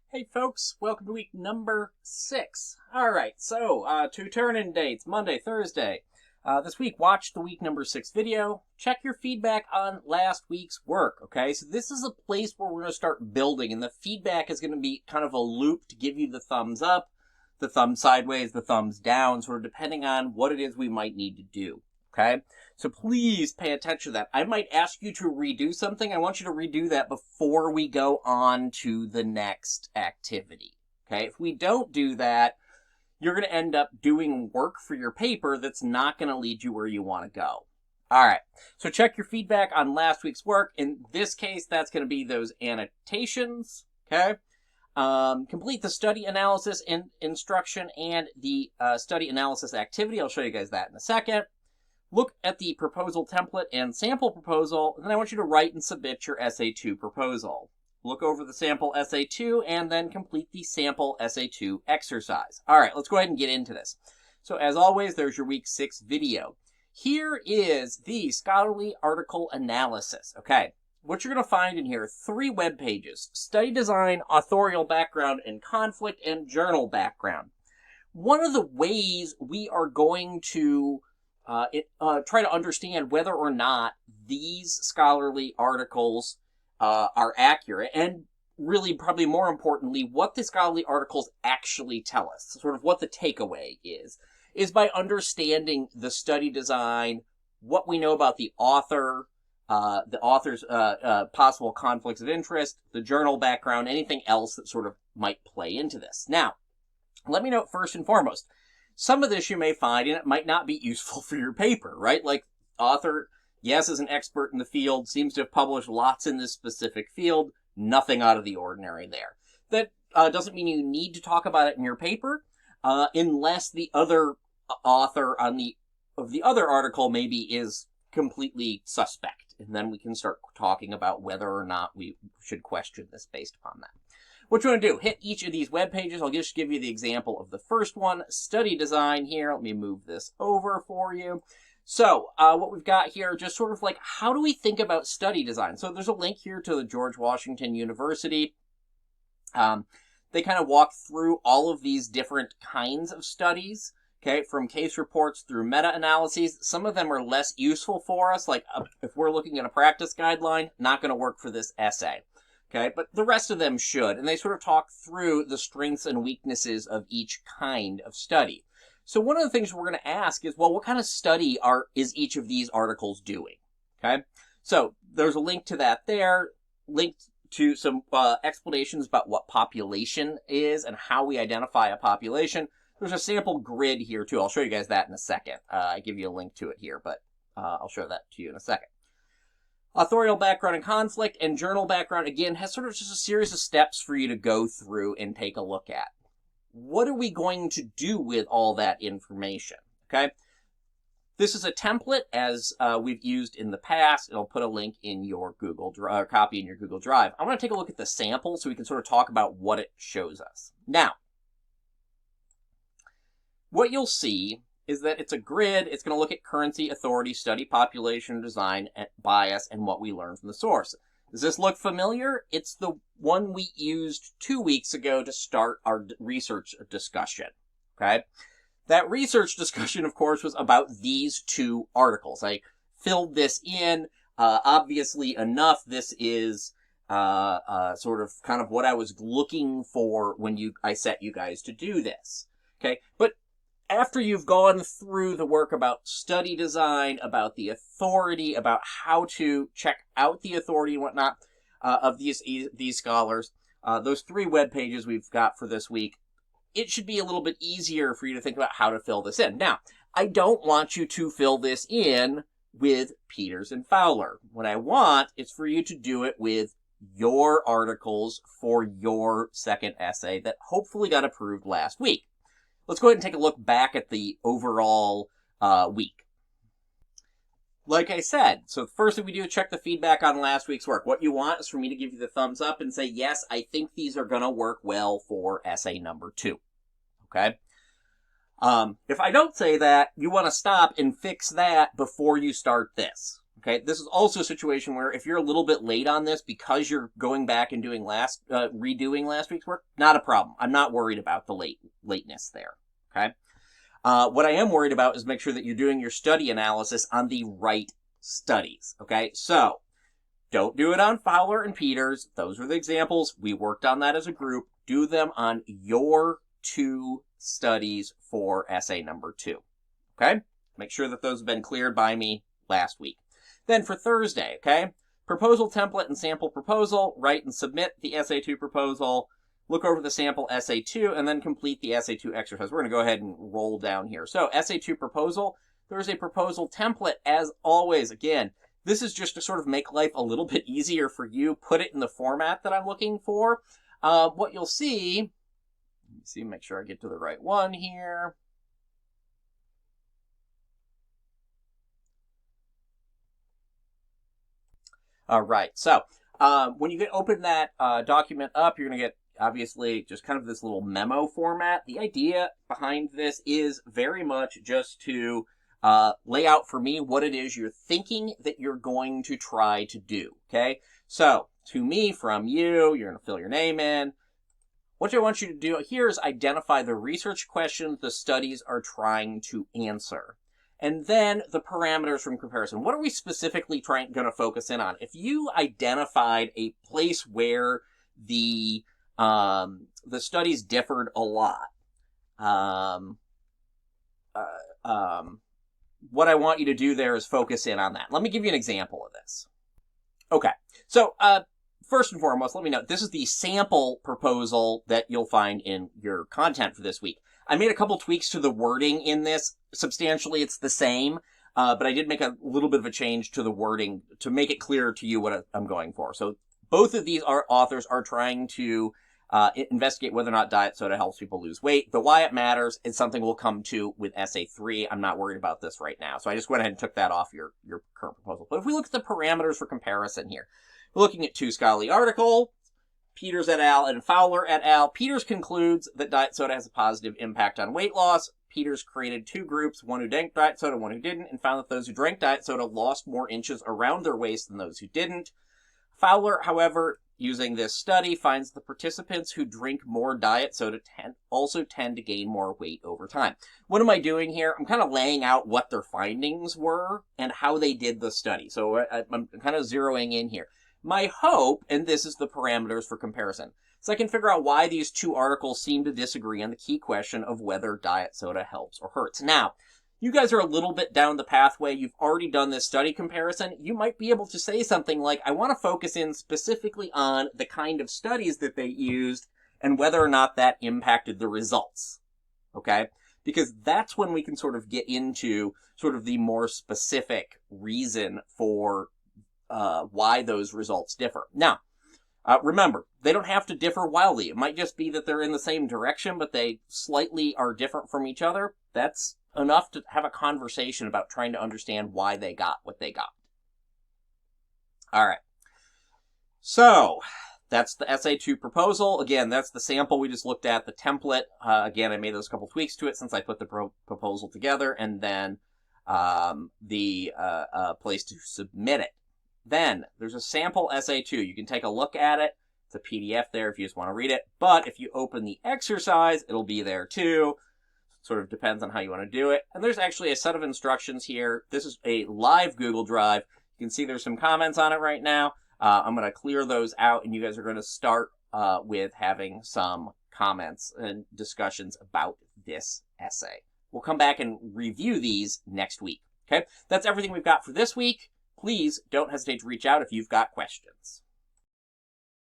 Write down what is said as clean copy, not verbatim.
Hey folks, welcome to week number 6. Alright, so two turn-in dates, Monday, Thursday. This week, watch the week number 6 video. Check your feedback on last week's work, okay? So this is a place where we're going to start building, and the feedback is going to be kind of a loop to give you the thumbs up, the thumbs sideways, the thumbs down, sort of depending on what it is we might need to do, okay? So please pay attention to that. I might ask you to redo something. I want you to redo that before we go on to the next activity. Okay, if we don't do that, you're going to end up doing work for your paper that's not going to lead you where you want to go. All right, so check your feedback on last week's work. In this case, that's going to be those annotations, okay? Complete the study analysis instruction and the study analysis activity. I'll show you guys that in a second. Look at the proposal template and sample proposal, and then I want you to write and submit your Essay 2 proposal. Look over the sample Essay 2 and then complete the sample Essay 2 exercise. All right, let's go ahead and get into this. So as always, there's your week 6 video. Here is the scholarly article analysis. Okay, what you're going to find in here, 3 web pages: study design, authorial background, and conflict and journal background. One of the ways we are going to try to understand whether or not these scholarly articles are accurate, and really, probably more importantly, what the scholarly articles actually tell us, sort of what the takeaway is by understanding the study design, what we know about the author, the author's possible conflicts of interest, the journal background, anything else that sort of might play into this. Now, let me note first and foremost, some of this you may find, and it might not be useful for your paper, right? Like, author, yes, is an expert in the field, seems to have published lots in this specific field, nothing out of the ordinary there. That doesn't mean you need to talk about it in your paper, unless the other author of the other article maybe is completely suspect, and then we can start talking about whether or not we should question this based upon that. What you want to do, hit each of these web pages. I'll just give you the example of the first one, study design here. Let me move this over for you. So what we've got here, just sort of like, how do we think about study design? So there's a link here to the George Washington University. They kind of walk through all of these different kinds of studies, okay, from case reports through meta-analyses. Some of them are less useful for us, like if we're looking at a practice guideline, not going to work for this essay. Okay, but the rest of them should, and they sort of talk through the strengths and weaknesses of each kind of study. So one of the things we're going to ask is, well, what kind of study is each of these articles doing? Okay, so there's a link to that there, linked to some explanations about what population is and how we identify a population. There's a sample grid here too. I'll show you guys that in a second. I give you a link to it here, but I'll show that to you in a second. Authorial background and conflict, and journal background, again, has sort of just a series of steps for you to go through and take a look at. What are we going to do with all that information? Okay, this is a template as we've used in the past. It'll put a link in your Google Drive, copy in your Google Drive. I want to take a look at the sample so we can sort of talk about what it shows us. Now, what you'll see is that it's a grid. It's going to look at currency, authority, study, population, design, bias, and what we learned from the source. Does this look familiar? It's the one we used 2 weeks ago to start our research discussion, okay? That research discussion, of course, was about these 2 articles. I filled this in. Obviously enough, this is sort of kind of what I was looking for when I set you guys to do this, okay? But after you've gone through the work about study design, about the authority, about how to check out the authority and whatnot of these scholars, those 3 web pages we've got for this week, it should be a little bit easier for you to think about how to fill this in. Now, I don't want you to fill this in with Peters and Fowler. What I want is for you to do it with your articles for your second essay that hopefully got approved last week. Let's go ahead and take a look back at the overall week. Like I said, so the first thing we do is check the feedback on last week's work. What you want is for me to give you the thumbs up and say, yes, I think these are going to work well for essay number 2. Okay? If I don't say that, you want to stop and fix that before you start this. Okay, this is also a situation where if you're a little bit late on this because you're going back and doing redoing last week's work, not a problem. I'm not worried about the lateness there. Okay. What I am worried about is make sure that you're doing your study analysis on the right studies. Okay, so don't do it on Fowler and Peters. Those were the examples. We worked on that as a group. Do them on your 2 studies for essay number 2. Okay, make sure that those have been cleared by me last week. Then for Thursday, okay, proposal template and sample proposal, write and submit the essay 2 proposal, look over the sample essay 2, and then complete the essay 2 exercise. We're going to go ahead and roll down here. So essay 2 proposal, there's a proposal template as always. Again, this is just to sort of make life a little bit easier for you, put it in the format that I'm looking for. What you'll see, let me see, make sure I get to the right one here. All right, so when you open that document up, you're going to get, obviously, just kind of this little memo format. The idea behind this is very much just to lay out for me what it is you're thinking that you're going to try to do, okay? So, to me, from you, you're going to fill your name in. What I want you to do here is identify the research questions the studies are trying to answer. And then the parameters from comparison. What are we specifically going to focus in on? If you identified a place where the studies differed a lot, what I want you to do there is focus in on that. Let me give you an example of this. Okay, so first and foremost, let me know, this is the sample proposal that you'll find in your content for this week. I made a couple tweaks to the wording in this. Substantially, it's the same, but I did make a little bit of a change to the wording to make it clear to you what I'm going for. So both of these authors are trying to investigate whether or not diet soda helps people lose weight. The why it matters is something we'll come to with essay 3. I'm not worried about this right now. So I just went ahead and took that off your current proposal. But if we look at the parameters for comparison here, we're looking at 2 scholarly articles, Peters et al. And Fowler et al. Peters concludes that diet soda has a positive impact on weight loss. Peters created 2 groups, one who drank diet soda, one who didn't, and found that those who drank diet soda lost more inches around their waist than those who didn't. Fowler, however, using this study, finds the participants who drink more diet soda also tend to gain more weight over time. What am I doing here? I'm kind of laying out what their findings were and how they did the study. So I'm kind of zeroing in here. My hope, and this is the parameters for comparison, so I can figure out why these 2 articles seem to disagree on the key question of whether diet soda helps or hurts. Now, you guys are a little bit down the pathway. You've already done this study comparison. You might be able to say something like, I want to focus in specifically on the kind of studies that they used and whether or not that impacted the results. Okay? Because that's when we can sort of get into sort of the more specific reason for why those results differ. Now, remember, they don't have to differ wildly. It might just be that they're in the same direction, but they slightly are different from each other. That's enough to have a conversation about trying to understand why they got what they got. All right. So, that's the essay 2 proposal. Again, that's the sample we just looked at, the template. Again, I made those couple tweaks to it since I put the proposal together, and then the place to submit it. Then, there's a sample essay 2. You can take a look at it. It's a PDF there if you just want to read it. But if you open the exercise, it'll be there too. Sort of depends on how you want to do it. And there's actually a set of instructions here. This is a live Google Drive. You can see there's some comments on it right now. I'm going to clear those out, and you guys are going to start with having some comments and discussions about this essay. We'll come back and review these next week. Okay? That's everything we've got for this week. Please don't hesitate to reach out if you've got questions.